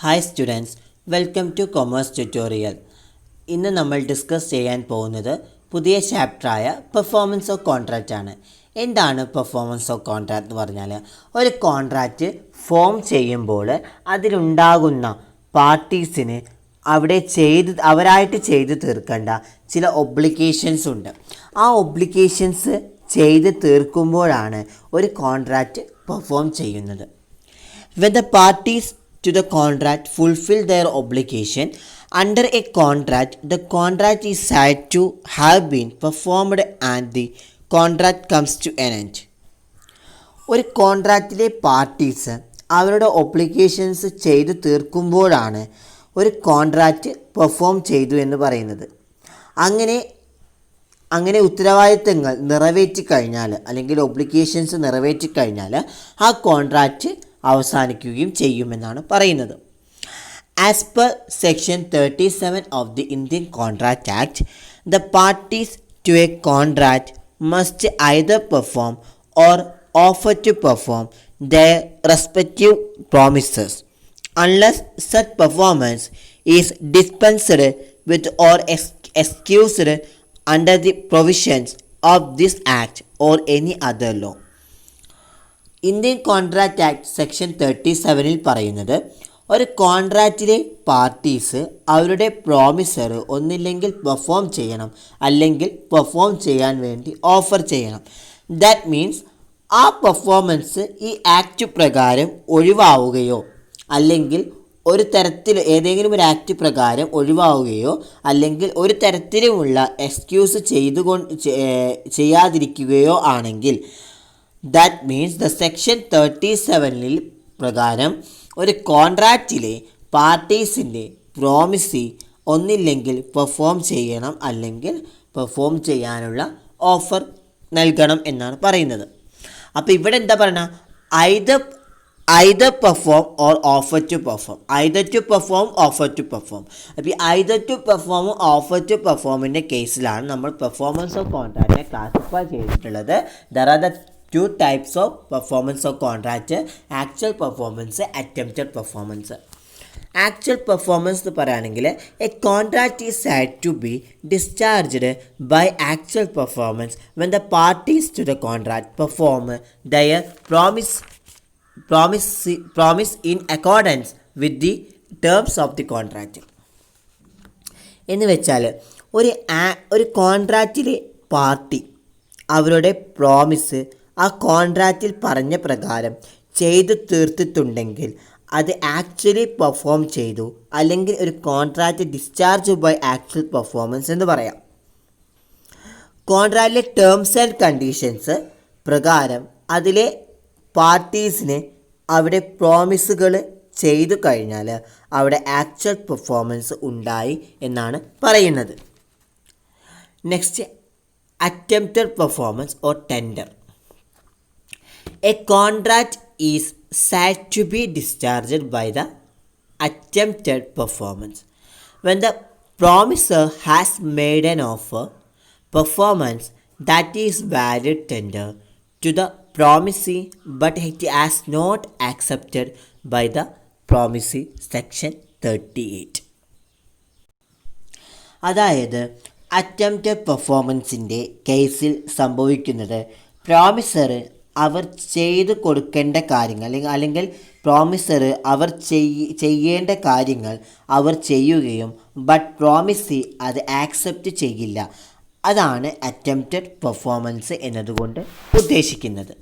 Hi students, welcome two commerce tutorial. ഇന്ന് നമ്മൾ discuss ചെയ്യാൻ പോകുന്നത് പുതിയ ചാപ്റ്ററായ പെർഫോമൻസ് ഓഫ് കോൺട്രാക്റ്റ് ആണ്. എന്താണ് പെർഫോമൻസ് ഓഫ് കോൺട്രാക്റ്റ് എന്ന് പറഞ്ഞാൽ, ഒരു കോൺട്രാക്റ്റ് ഫോം ചെയ്യുമ്പോൾ അതിലുണ്ടാകുന്ന പാർട്ടീസിന് അവരായിട്ട് ചെയ്ത് തീർക്കേണ്ട ചില ഒബ്ലിഗേഷൻസ് ഉണ്ട്. ആ ഒബ്ലിഗേഷൻസ് ചെയ്ത് തീർക്കുമ്പോഴാണ് ഒരു കോൺട്രാക്റ്റ് പെർഫോം ചെയ്യുന്നത്. When the parties to the contract fulfill their obligation under a contract, the contract is said to have been performed and the contract comes to an end. ഒരു കോൺട്രാക്റ്റിലെ parties അവരുടെ obligations ചെയ്തു തീർക്കുമ്പോഴാണ് ഒരു contract perform ചെയ്തു എന്ന് പറയുന്നത്. അങ്ങനെ ഉത്തരവാദിത്തങ്ങൾ നിറവേറ്റിക്കഴിഞ്ഞാൽ, അല്ലെങ്കിൽ ഒബ്ലിഗേഷൻസ് നിറവേറ്റിക്കഴിഞ്ഞാൽ ആ കോൺട്രാക്റ്റ് അവസാനിക്കുകയും ചെയ്യുമെന്നാണ് പറയുന്നത്. As per section 37 of the Indian contract act, the parties to a contract must either perform or offer to perform their respective promises unless such performance is dispensed with or excused under the provisions of this act or any other law. Indian contract act section 37 പറയുന്നത്, ഒരു കോൺട്രാക്റ്റിലെ parties അവരുടെ promisor ഒന്നില്ലെങ്കിൽ perform ചെയ്യണം, അല്ലെങ്കിൽ perform ചെയ്യാൻ വേണ്ടി offer ചെയ്യണം. That means ആ പെർഫോമൻസ് ഈ ആക്ട് പ്രകാരം ഒഴിവാവുകയോ, അല്ലെങ്കിൽ ഒരു തരത്തിൽ ഏതെങ്കിലും ഒരു ആക്ട് പ്രകാരം ഒഴിവാവുകയോ, അല്ലെങ്കിൽ ഒരു തരത്തിലുമുള്ള എക്സ്ക്യൂസ് ചെയ്യാതിരിക്കുകയോ ആണെങ്കിൽ, ദാറ്റ് മീൻസ് ദ സെക്ഷൻ 37 പ്രകാരം ഒരു കോൺട്രാക്റ്റിലെ പാർട്ടീസിൻ്റെ പ്രോമിസി ഒന്നില്ലെങ്കിൽ പെർഫോം ചെയ്യണം, അല്ലെങ്കിൽ പെർഫോം ചെയ്യാനുള്ള ഓഫർ നൽകണം എന്നാണ് പറയുന്നത്. അപ്പോൾ ഇവിടെ എന്താ പറയുക, either perform or offer to perform, either to perform offer to perform. അപ്പോൾ ഈ either to perform offer to പെർഫോമിൻ്റെ കേസിലാണ് നമ്മൾ പെർഫോമൻസ് ഓഫ് കോൺട്രാക്റ്റിനെ ക്ലാസിഫൈ ചെയ്തിട്ടുള്ളത്. There are the two types of performance of contract: actual performance, attempted performance. Actual performance എന്ന് പറയുകയാണെങ്കിൽ, A contract is said to be discharged by actual performance when the parties to the contract perform their promise in accordance with the terms of the contract. എന്ന് വെച്ചാൽ ഒരു കോൺട്രാക്റ്റിലെ party അവരുടെ promise ആ കോൺട്രാക്റ്റിൽ പറഞ്ഞ പ്രകാരം ചെയ്തു തീർത്തിട്ടുണ്ടെങ്കിൽ അത് ആക്ച്വലി പെർഫോം ചെയ്തു, അല്ലെങ്കിൽ ഒരു contract discharge by actual performance എന്ന് പറയാം. കോൺട്രാക്റ്റിലെ ടേംസ് ആൻഡ് കണ്ടീഷൻസ് പ്രകാരം അതിലെ പാർട്ടീസിന് അവിടെ പ്രോമിസുകൾ ചെയ്തു കഴിഞ്ഞാൽ അവിടെ ആക്ച്വൽ പെർഫോമൻസ് ഉണ്ടായി എന്നാണ് പറയുന്നത്. Next, attempted performance or tender. A contract is said to be discharged by the attempted performance when the promiser has made an offer performance that is valid tender to the promisee but it has not accepted by the promisee. section 38. അതായത് attempted പെർഫോമൻസിൻ്റെ കേസിൽ സംഭവിക്കുന്നത്, promisor അവർ ചെയ്തു കൊടുക്കേണ്ട കാര്യങ്ങൾ, അല്ലെങ്കിൽ promisor അവർ ചെയ്യേണ്ട കാര്യങ്ങൾ അവർ ചെയ്യുകയും ബട്ട് പ്രോമിസി അത് ആക്സെപ്റ്റ് ചെയ്യില്ല. അതാണ് അറ്റംപ്റ്റഡ് പെർഫോമൻസ് എന്നതുകൊണ്ട് ഉദ്ദേശിക്കുന്നത്.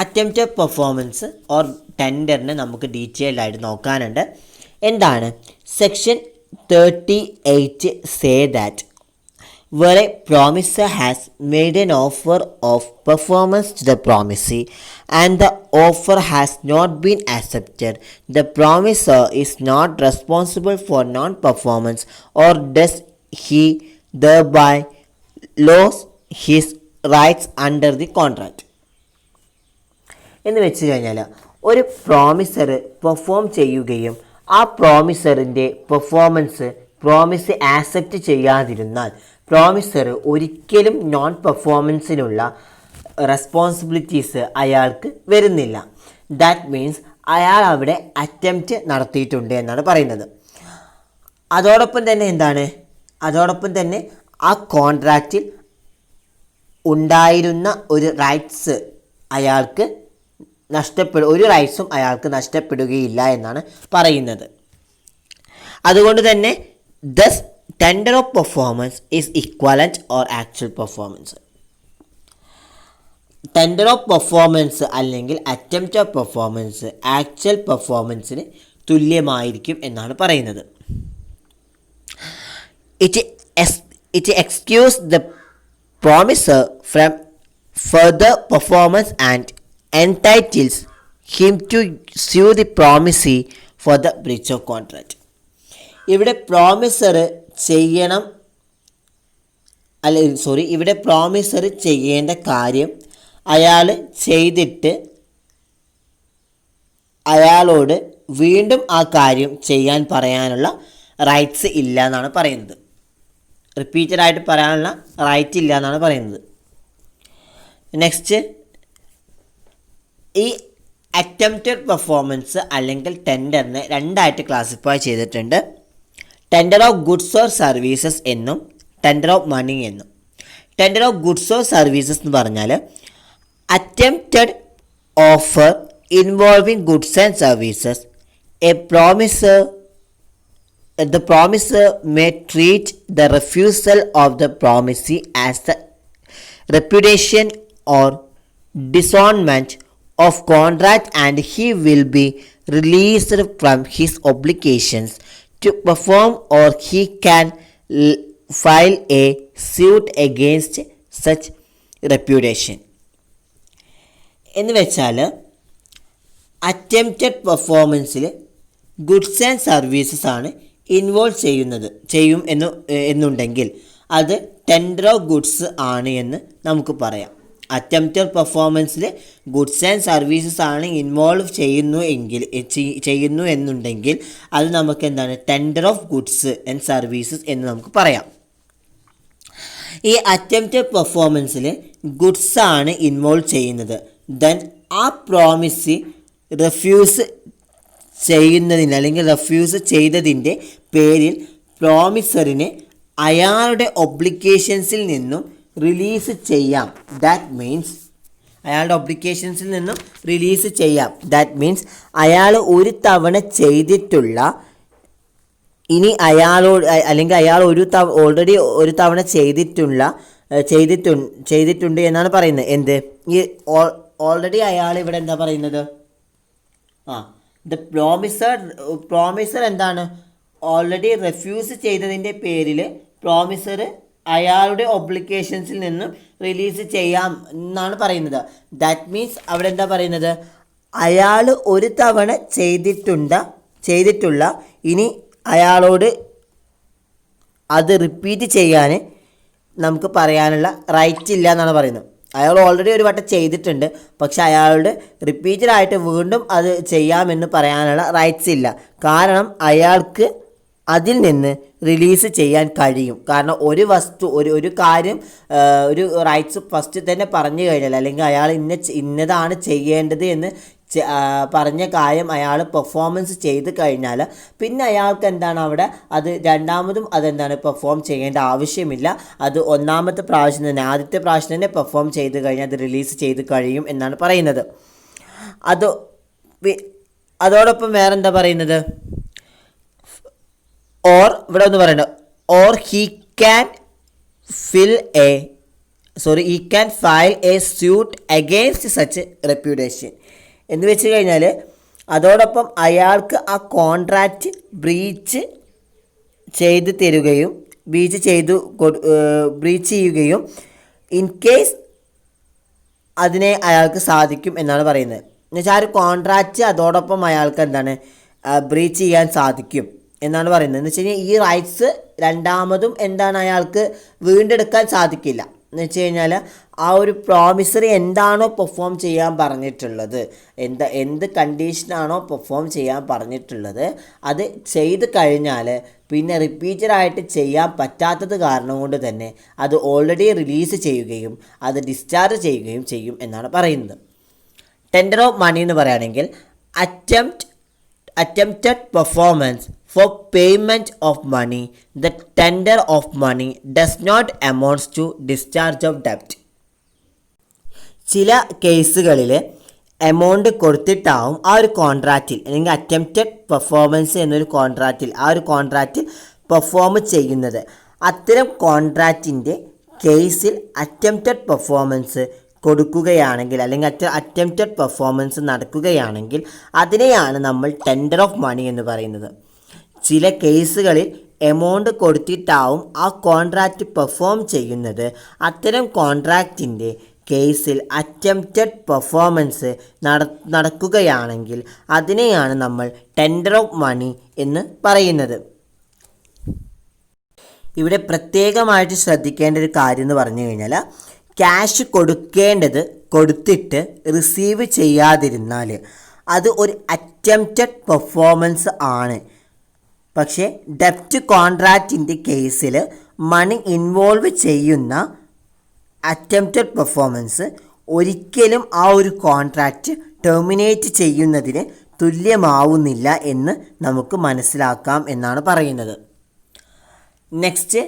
അറ്റംപ്റ്റഡ് പെർഫോമൻസ് ഓർ ടെൻഡറിനെ നമുക്ക് ഡീറ്റെയിൽഡ് ആയിട്ട് നോക്കാനുണ്ട്. എന്താണ്? Section 38 say that where a promiser has made an offer of performance to the promisee and the offer has not been accepted, the promiser is not responsible for non-performance or does he thereby lose his rights under the contract. എന്ന് വെച്ച് കഴിഞ്ഞാൽ, ഒരു promisor perform ചെയ്യുകയും ആ പ്രോമിസറിൻ്റെ promise accept ചെയ്യാതിരുന്നാൽ promisor ഒരിക്കലും non പെർഫോമൻസിനുള്ള responsibilities അയാൾക്ക് വരുന്നില്ല. That means അയാൾ അവിടെ അറ്റംപ്റ്റ് നടത്തിയിട്ടുണ്ട് എന്നാണ് പറയുന്നത്. അതോടൊപ്പം തന്നെ ആ കോൺട്രാക്റ്റിൽ ഉണ്ടായിരുന്ന ഒരു റൈറ്റ്സ് അയാൾക്ക് ഒരു റൈറ്റ്സും അയാൾക്ക് നഷ്ടപ്പെടുകയില്ല എന്നാണ് പറയുന്നത്. അതുകൊണ്ട് തന്നെ thus tender of performance is equivalent or actual performance. Tender of performance അല്ലെങ്കിൽ അറ്റംപ്റ്റ് ഓഫ് പെർഫോമൻസ് ആക്ച്വൽ പെർഫോമൻസിന് തുല്യമായിരിക്കും എന്നാണ് പറയുന്നത്. It excuse the promiser from further performance and entitles him to sue the promisee for the breach of contract. ഇവിടെ promisor ചെയ്യേണ്ട കാര്യം അയാൾ ചെയ്തിട്ട് അയാളോട് വീണ്ടും ആ കാര്യം ചെയ്യാൻ പറയാനുള്ള റൈറ്റ്സ് ഇല്ല എന്നാണ് പറയുന്നത്. റിപ്പീറ്റഡായിട്ട് പറയാനുള്ള റൈറ്റ് ഇല്ല എന്നാണ് പറയുന്നത്. നെക്സ്റ്റ്, ഈ അറ്റംപ്റ്റഡ് പെർഫോമൻസ് അല്ലെങ്കിൽ ടെൻഡറിനെ രണ്ടായിട്ട് ക്ലാസിഫൈ ചെയ്തിട്ടുണ്ട്. Tender of goods or services എന്നും ടെൻഡർ ഓഫ് മണി എന്നും. Tender of goods or services എന്ന് പറഞ്ഞാൽ attempted offer involving goods and services. The promiser may treat the refusal of the promisee as the repudiation or disownment of contract, and he will be released from his obligations to perform, or he can file a suit against such repudiation. എന്ന് വെച്ചാൽ attempted പെർഫോമൻസിൽ goods and services ആണ് ചെയ്യും എന്നുണ്ടെങ്കിൽ അത് tender of goods ആണ് എന്ന് നമുക്ക് പറയാം. അറ്റംപ്റ്റഡ് പെർഫോമൻസിൽ ഗുഡ്സ് ആൻഡ് സർവീസസ് ആണ് ഇൻവോൾവ് ചെയ്യുന്നു എന്നുണ്ടെങ്കിൽ അത് നമുക്ക് എന്താണ് tender of goods and services എന്ന് നമുക്ക് പറയാം. ഈ അറ്റംപ്റ്റഡ് പെർഫോമൻസിൽ ഗുഡ്സ് ആണ് ഇൻവോൾവ് ചെയ്യുന്നത്. ദെൻ ആ പ്രോമിസ് റിഫ്യൂസ് ചെയ്തതിൻ്റെ പേരിൽ പ്രോമിസറിനെ അയാളുടെ ഒബ്ലിഗേഷൻസിൽ നിന്നും റിലീസ് ചെയ്യാം. ദാറ്റ് മീൻസ് അയാൾ ഒരു തവണ ചെയ്തിട്ടുള്ള, ഇനി അയാളോട് അല്ലെങ്കിൽ അയാൾ ഓൾറെഡി ഒരു തവണ ചെയ്തിട്ടുണ്ട് എന്നാണ് പറയുന്നത്. എന്ത് ഈ ഓൾറെഡി അയാൾ ഇവിടെ എന്താ പറയുന്നത്? പ്രോമിസർ എന്താണ് ഓൾറെഡി റെഫ്യൂസ് ചെയ്തതിൻ്റെ പേരിൽ പ്രോമിസർ അയാളുടെ ഒബ്ലിഗേഷൻസിൽ നിന്നും റിലീസ് ചെയ്യാം എന്നാണ് പറയുന്നത്. ദാറ്റ് മീൻസ് അവിടെ എന്താ പറയുന്നത്? അയാൾ ഒരു തവണ ചെയ്തിട്ടുള്ള ഇനി അയാളോട് അത് റിപ്പീറ്റ് ചെയ്യാൻ നമുക്ക് പറയാനുള്ള റൈറ്റ് ഇല്ല എന്നാണ് പറയുന്നത്. അയാൾ ഓൾറെഡി ഒരു വട്ടം ചെയ്തിട്ടുണ്ട്, പക്ഷെ അയാളുടെ റിപ്പീറ്റഡായിട്ട് വീണ്ടും അത് ചെയ്യാമെന്ന് പറയാനുള്ള റൈറ്റ്സ് ഇല്ല. കാരണം അയാൾക്ക് അതിൽ നിന്ന് റിലീസ് ചെയ്യാൻ കഴിയും. കാരണം ഒരു കാര്യം ഒരു റൈറ്റ്സ് ഫസ്റ്റ് തന്നെ പറഞ്ഞു കഴിഞ്ഞാൽ, അല്ലെങ്കിൽ അയാൾ ഇന്നതാണ് ചെയ്യേണ്ടത് എന്ന് പറഞ്ഞ കാര്യം അയാൾ പെർഫോമൻസ് ചെയ്ത് കഴിഞ്ഞാൽ പിന്നെ അയാൾക്ക് എന്താണ് അവിടെ അത് രണ്ടാമതും അതെന്താണ് പെർഫോം ചെയ്യേണ്ട ആവശ്യമില്ല. അത് ആദ്യത്തെ പ്രാവശ്യം തന്നെ പെർഫോം ചെയ്ത് കഴിഞ്ഞാൽ അത് റിലീസ് ചെയ്ത് കഴിയും എന്നാണ് പറയുന്നത്. അതോടൊപ്പം വേറെന്താ പറയുന്നത്? ഇവിടെ ഒന്ന് പറയണ്ട, he can file a suit against such repudiation എന്ന് വെച്ച് കഴിഞ്ഞാൽ അതോടൊപ്പം അയാൾക്ക് ആ കോൺട്രാക്റ്റ് ബ്രീച്ച് ചെയ്യുകയും ഇൻ കേസ് അതിനെ അയാൾക്ക് സാധിക്കും എന്നാണ് പറയുന്നത്. എന്നുവെച്ചാൽ ആ ഒരു കോൺട്രാക്റ്റ് അതോടൊപ്പം അയാൾക്ക് എന്താണ് ബ്രീച്ച് ചെയ്യാൻ സാധിക്കും എന്നാണ് പറയുന്നത്. എന്ന് വെച്ച് കഴിഞ്ഞാൽ ഈ റൈറ്റ്സ് രണ്ടാമതും എന്താണ് അയാൾക്ക് വീണ്ടെടുക്കാൻ സാധിക്കില്ല. എന്ന് വെച്ച് കഴിഞ്ഞാൽ ആ ഒരു പ്രോമിസറി എന്താണോ പെർഫോം ചെയ്യാൻ പറഞ്ഞിട്ടുള്ളത്, എന്ത് കണ്ടീഷനാണോ പെർഫോം ചെയ്യാൻ പറഞ്ഞിട്ടുള്ളത് അത് ചെയ്ത് കഴിഞ്ഞാൽ പിന്നെ റിപ്പീറ്റഡായിട്ട് ചെയ്യാൻ പറ്റാത്തത് കാരണം കൊണ്ട് തന്നെ അത് ഓൾറെഡി റിലീസ് ചെയ്യുകയും അത് ഡിസ്ചാർജ് ചെയ്യുകയും ചെയ്യും എന്നാണ് പറയുന്നത്. ടെൻഡർ ഓഫ് മണി എന്ന് പറയുകയാണെങ്കിൽ attempted performance for payment of money, the tender of money does not amount to discharge of debt. ചില കേസുകളിൽ എമൗണ്ട് കൊടുത്തിട്ടാവും ആ ഒരു കോൺട്രാക്റ്റിൽ അല്ലെങ്കിൽ അറ്റംപ്റ്റഡ് പെർഫോമൻസ് എന്നൊരു കോൺട്രാക്റ്റിൽ പെർഫോം ചെയ്യുന്നത്. അത്തരം കോൺട്രാക്റ്റിൻ്റെ കേസിൽ അറ്റംപ്റ്റഡ് പെർഫോമൻസ് കൊടുക്കുകയാണെങ്കിൽ അല്ലെങ്കിൽ അറ്റംപ്റ്റഡ് പെർഫോമൻസ് നടക്കുകയാണെങ്കിൽ അതിനെയാണ് നമ്മൾ ടെൻഡർ ഓഫ് മണി എന്ന് പറയുന്നത്. ചില കേസുകളിൽ എമൗണ്ട് കൊടുത്തിട്ടാവും ആ കോൺട്രാക്റ്റ് പെർഫോം ചെയ്യുന്നത്. അത്തരം കോൺട്രാക്റ്റിൻ്റെ കേസിൽ അറ്റംപ്റ്റഡ് പെർഫോമൻസ് നടക്കുകയാണെങ്കിൽ അതിനെയാണ് നമ്മൾ ടെൻഡർ ഓഫ് മണി എന്ന് പറയുന്നത്. ഇവിടെ പ്രത്യേകമായിട്ട് ശ്രദ്ധിക്കേണ്ട ഒരു കാര്യം എന്ന് പറഞ്ഞു കഴിഞ്ഞാൽ, ക്യാഷ് കൊടുക്കേണ്ടത് കൊടുത്തിട്ട് റിസീവ് ചെയ്യാതിരുന്നാൽ അത് ഒരു അറ്റംപ്റ്റഡ് പെർഫോമൻസ് ആണ്. പക്ഷേ ഡെപ്റ്റ് കോൺട്രാക്റ്റിൻ്റെ കേസിൽ മണി ഇൻവോൾവ് ചെയ്യുന്ന അറ്റംപ്റ്റഡ് പെർഫോമൻസ് ഒരിക്കലും ആ ഒരു കോൺട്രാക്റ്റ് ടെർമിനേറ്റ് ചെയ്യുന്നതിന് തുല്യമാവുന്നില്ല എന്ന് നമുക്ക് മനസ്സിലാക്കാം എന്നാണ് പറയുന്നത്. Next,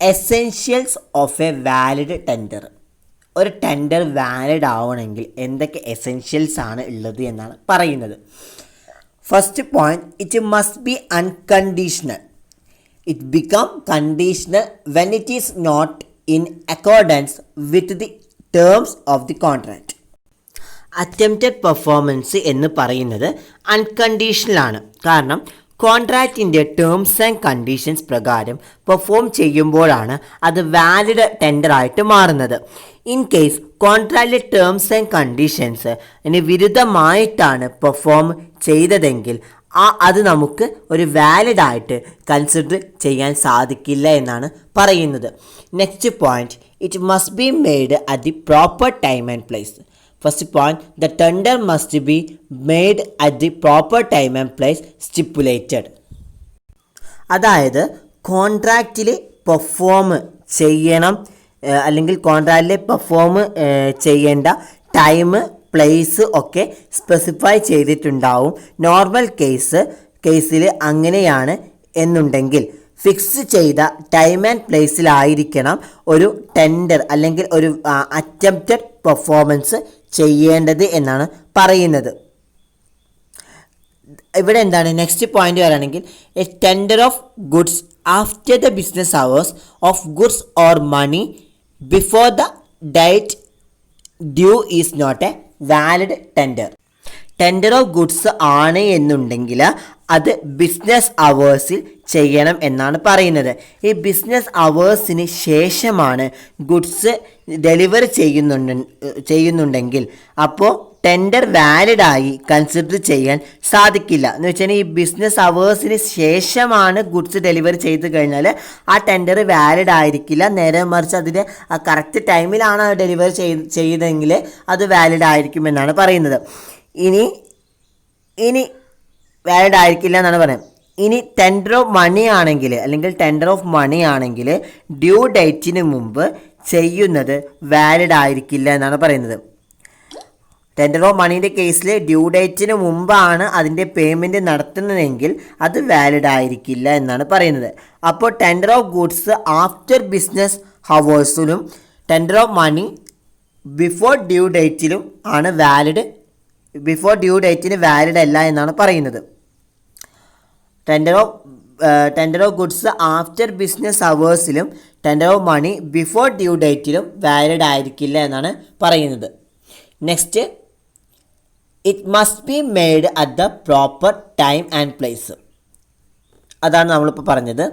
essentials of a valid tender. ഒരു ടെൻഡർ വാലിഡ് ആവണമെങ്കിൽ എന്തൊക്കെ എസെൻഷ്യൽസ് ആണ് ഉള്ളത് എന്നാണ് പറയുന്നത്. First point, it must be unconditional. It become conditional when it is not in accordance with the terms of the contract. Attempted performance എന്ന് പറയുന്നത് unconditional ആണ്. കാരണം കോൺട്രാക്റ്റിൻ്റെ ടേംസ് ആൻഡ് കണ്ടീഷൻസ് പ്രകാരം പെർഫോം ചെയ്യുമ്പോഴാണ് അത് വാലിഡ് ടെൻഡറായിട്ട് മാറുന്നത്. ഇൻ കേസ് കോൺട്രാക്റ്റിലെ ടേംസ് ആൻഡ് കണ്ടീഷൻസ് വിരുദ്ധമായിട്ടാണ് പെർഫോം ചെയ്തതെങ്കിൽ അത് നമുക്ക് ഒരു വാലിഡായിട്ട് കൺസിഡർ ചെയ്യാൻ സാധിക്കില്ല എന്നാണ് പറയുന്നത്. Next point, it must be made at the proper time and place. First point, the tender must be made at the proper time and place stipulated. അതായത് കോൺട്രാക്റ്റിൽ പെർഫോം ചെയ്യണം അല്ലെങ്കിൽ കോൺട്രാക്റ്റിൽ പെർഫോം ചെയ്യേണ്ട ടൈം പ്ലേസ് ഒക്കെ specify ചെയ്തിട്ടുണ്ടാവും. Normal കേസിൽ അങ്ങനെയാണ് എന്നുണ്ടെങ്കിൽ fix ചെയ്ത ടൈം ആൻഡ് പ്ലേസിലായിരിക്കണം ഒരു ടെൻഡർ അല്ലെങ്കിൽ ഒരു അറ്റംപ്റ്റഡ് പെർഫോമൻസ് ചെയ്യേണ്ടത് എന്നാണ് പറയുന്നത്. ഇവിടെ എന്താണ് നെക്സ്റ്റ് പോയിന്റ് വരാണെങ്കിൽ, a tender of goods after the business hours of goods or money before the date due is not a valid tender. Tender of goods ആണ് എന്നുണ്ടെങ്കിൽ അത് ബിസിനസ് അവേഴ്സിൽ ചെയ്യണം എന്നാണ് പറയുന്നത്. ഈ ബിസിനസ് അവേഴ്സിന് ശേഷമാണ് ഗുഡ്സ് ഡെലിവർ ചെയ്യുന്നുണ്ടെങ്കിൽ അപ്പോൾ ടെൻഡർ വാലിഡായി കൺസിഡർ ചെയ്യാൻ സാധിക്കില്ല. എന്ന് വെച്ചാൽ ഈ ബിസിനസ് അവേഴ്സിന് ശേഷമാണ് ഗുഡ്സ് ഡെലിവർ ചെയ്ത് കഴിഞ്ഞാൽ ആ ടെൻഡർ വാലിഡ് ആയിരിക്കില്ല. നേരെ മറിച്ച് അതിൻ്റെ ആ കറക്റ്റ് ടൈമിലാണ് ഡെലിവർ ചെയ്തെങ്കിൽ അത് വാലിഡ് ആയിരിക്കുമെന്നാണ് പറയുന്നത്. ഇനി വാലിഡ് ആയിരിക്കില്ല എന്നാണ് പറയുന്നത്. ഇനി ടെൻഡർ ഓഫ് മണി ആണെങ്കിൽ അല്ലെങ്കിൽ ടെൻഡർ ഓഫ് മണി ആണെങ്കിൽ ഡ്യൂ ഡേറ്റിന് മുമ്പ് ചെയ്യുന്നത് വാലിഡ് ആയിരിക്കില്ല എന്നാണ് പറയുന്നത്. ടെൻഡർ ഓഫ് മണീൻ്റെ കേസിൽ ഡ്യൂ ഡേറ്റിന് മുമ്പാണ് അതിൻ്റെ പേയ്മെൻറ്റ് നടത്തുന്നതെങ്കിൽ അത് വാലിഡ് ആയിരിക്കില്ല എന്നാണ് പറയുന്നത്. അപ്പോൾ tender of goods after business ഹവേഴ്സിലും tender of money before due ഡേറ്റിലും ആണ് വാലിഡ്. ബിഫോർ ഡ്യൂ ഡേറ്റിന് വാലിഡ് അല്ല എന്നാണ് പറയുന്നത്. Tender of goods after business അവേഴ്സിലും tender of money before due ഡേറ്റിലും വാലിഡ് ആയിരിക്കില്ല എന്നാണ് പറയുന്നത്. Next, it must be made at the proper time and place. അതാണ് നമ്മളിപ്പോൾ പറഞ്ഞത്.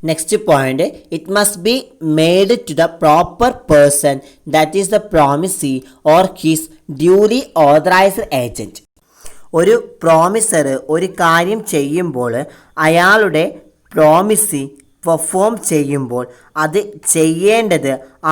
Next point, it must be made to the proper person that is the promisee or his duly authorised agent. ഒരു promisor ഒരു കാര്യം ചെയ്യുമ്പോൾ അയാളുടെ promisee perform ചെയ്യുമ്പോൾ അത് ചെയ്യേണ്ടത്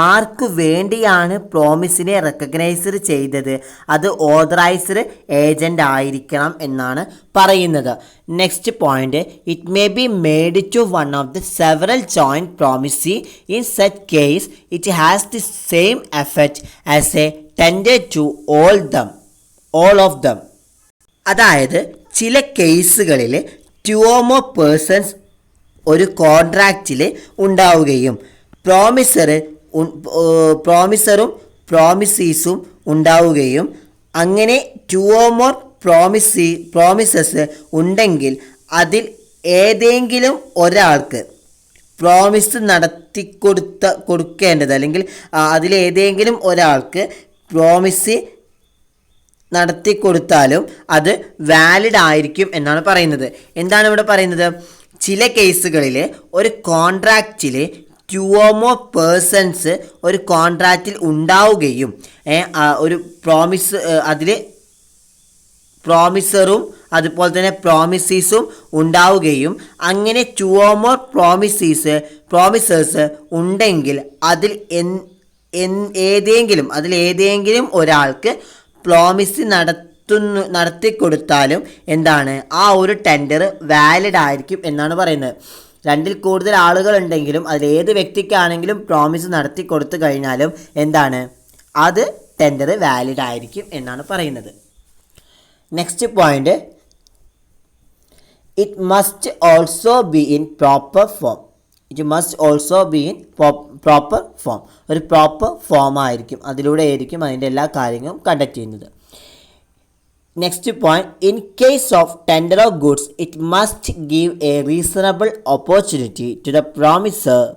ആർക്കു വേണ്ടിയാണ് പ്രോമിസിനെ റെക്കഗ്നൈസ് ചെയ്തത്, അത് ഓതറൈസ്ഡ് ഏജൻ്റ് ആയിരിക്കണം എന്നാണ് പറയുന്നത്. Next point, it may be made to one of the several joint promisee. In such case it has the same effect as a tender to all of them. അതായത് ചില കേസുകളിൽ 2 or more persons ഒരു കോൺട്രാക്റ്റിൽ ഉണ്ടാവുകയും പ്രോമിസറും പ്രോമിസീസും ഉണ്ടാവുകയും അങ്ങനെ 2 or more promises ഉണ്ടെങ്കിൽ അതിൽ ഏതെങ്കിലും ഒരാൾക്ക് പ്രോമിസ് കൊടുക്കേണ്ടത് അല്ലെങ്കിൽ അതിലേതെങ്കിലും ഒരാൾക്ക് പ്രോമിസ് നടത്തിക്കൊടുത്താലും അത് വാലിഡ് ആയിരിക്കും എന്നാണ് പറയുന്നത്. എന്താണ് ഇവിടെ പറയുന്നത്? ചില കേസുകളിൽ ഒരു കോൺട്രാക്റ്റിൽ 2 or more പേഴ്സൺസ് ഒരു കോൺട്രാക്റ്റിൽ ഉണ്ടാവുകയും ഒരു അതിൽ പ്രോമിസറും അതുപോലെ തന്നെ പ്രോമിസീസും ഉണ്ടാവുകയും അങ്ങനെ 2 or more പ്രോമിസേഴ്സ് ഉണ്ടെങ്കിൽ അതിലേതെങ്കിലും ഒരാൾക്ക് പ്രോമിസ് നടത്തിക്കൊടുത്താലും എന്താണ് ആ ഒരു ടെൻഡർ വാലിഡ് ആയിരിക്കും എന്നാണ് പറയുന്നത്. 2ൽ കൂടുതൽ ആളുകളുണ്ടെങ്കിലും അതിലേത് വ്യക്തിക്കാണെങ്കിലും പ്രോമിസ് നടത്തി കൊടുത്തു കഴിഞ്ഞാലും എന്താണ് അത് ടെൻഡർ വാലിഡ് ആയിരിക്കും എന്നാണ് പറയുന്നത്. Next point, it must also be in proper form. ഒരു പ്രോപ്പർ ഫോം ആയിരിക്കും, അതിലൂടെ ആയിരിക്കും അതിൻ്റെ എല്ലാ കാര്യങ്ങളും കണ്ടക്ട് ചെയ്യുന്നത്. Next point, in case of tender of goods it must give a reasonable opportunity to the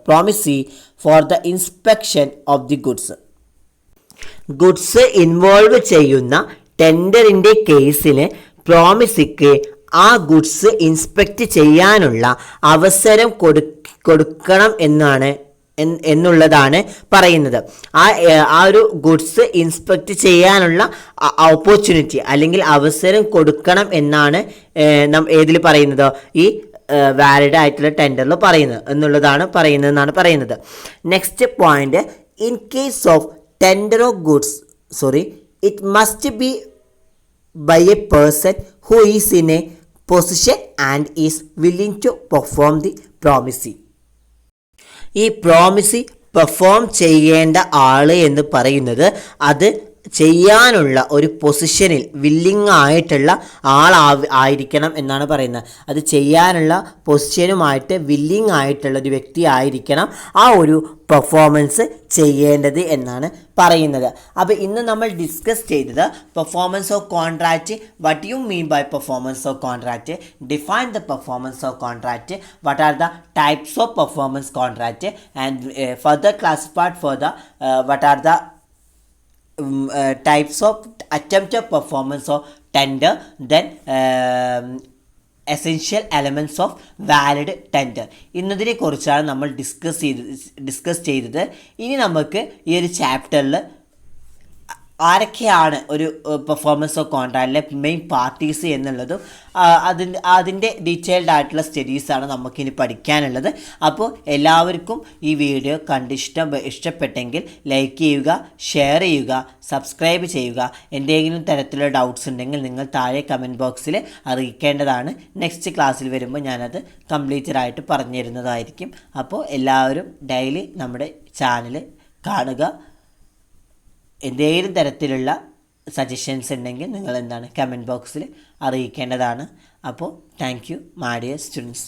promisee for the inspection of the goods involve ചെയ്യുന്ന ടെൻഡറിൻ്റെ കേസിൽ പ്രോമിസിക്ക് ആ ഗുഡ്സ് ഇൻസ്പെക്റ്റ് ചെയ്യാനുള്ള അവസരം കൊടുക്കണം എന്നുള്ളതാണ് പറയുന്നത്. ആ ഒരു ഗുഡ്സ് ഇൻസ്പെക്റ്റ് ചെയ്യാനുള്ള ഓപ്പർച്യൂണിറ്റി അല്ലെങ്കിൽ അവസരം കൊടുക്കണം എന്നാണ് ഏതിൽ പറയുന്നത്? ഈ വാലിഡ് ആയിട്ടുള്ള ടെൻഡറിൽ പറയുന്നതെന്നാണ് പറയുന്നത്. Next point, in case of tender of goods it must B by a person who is in a position and is willing to perform the promise. ഈ പ്രോമിസ് പെർഫോം ചെയ്യേണ്ട ആള് എന്ന് പറയുന്നത് അത് ചെയ്യാനുള്ള ഒരു പൊസിഷനിൽ വില്ലിങ് ആയിട്ടുള്ള ആയിരിക്കണം എന്നാണ് പറയുന്നത്. അത് ചെയ്യാനുള്ള പൊസിഷനുമായിട്ട് വില്ലിങ് ആയിട്ടുള്ള ഒരു വ്യക്തി ആയിരിക്കണം ആ ഒരു പെർഫോമൻസ് ചെയ്യേണ്ടത് എന്നാണ് പറയുന്നത്. അപ്പോൾ ഇന്ന് നമ്മൾ ഡിസ്കസ് ചെയ്തത് performance of contract. What you mean by performance of contract? Define the performance of contract. What are the types of performance contract and further classified for the what are the types of attempted performance of tender, then essential elements of valid tender. ഇന്നതിനെ കുറിച്ചാണ് നമ്മൾ discuss ചെയ്തത്. ഇനി നമുക്ക് ഈ ഒരു ചാപ്റ്ററിൽ ആരൊക്കെയാണ് ഒരു പെർഫോമൻസ് ഓഫ് കോൺട്രാക്റ്റിലെ മെയിൻ പാർട്ടീസ് എന്നുള്ളതും അതിൻ്റെ ഡീറ്റെയിൽഡ് ആയിട്ടുള്ള സ്റ്റഡീസാണ് നമുക്കിനി പഠിക്കാനുള്ളത്. അപ്പോൾ എല്ലാവർക്കും ഈ വീഡിയോ ഇഷ്ടപ്പെട്ടെങ്കിൽ ലൈക്ക് ചെയ്യുക, ഷെയർ ചെയ്യുക, സബ്സ്ക്രൈബ് ചെയ്യുക. എന്തെങ്കിലും തരത്തിലുള്ള ഡൗട്ട്സ് ഉണ്ടെങ്കിൽ നിങ്ങൾ താഴെ കമൻറ്റ് ബോക്സിൽ അറിയിക്കേണ്ടതാണ്. നെക്സ്റ്റ് ക്ലാസ്സിൽ വരുമ്പോൾ ഞാനത് കംപ്ലീറ്റഡായിട്ട് പറഞ്ഞു തരുന്നതായിരിക്കും. അപ്പോൾ എല്ലാവരും ഡെയിലി നമ്മുടെ ചാനൽ കാണുക. എന്തെങ്കിലും തരത്തിലുള്ള സജഷൻസ് ഉണ്ടെങ്കിൽ നിങ്ങൾ കമൻറ്റ് ബോക്സിൽ അറിയിക്കേണ്ടതാണ്. അപ്പോൾ thank you my dear students.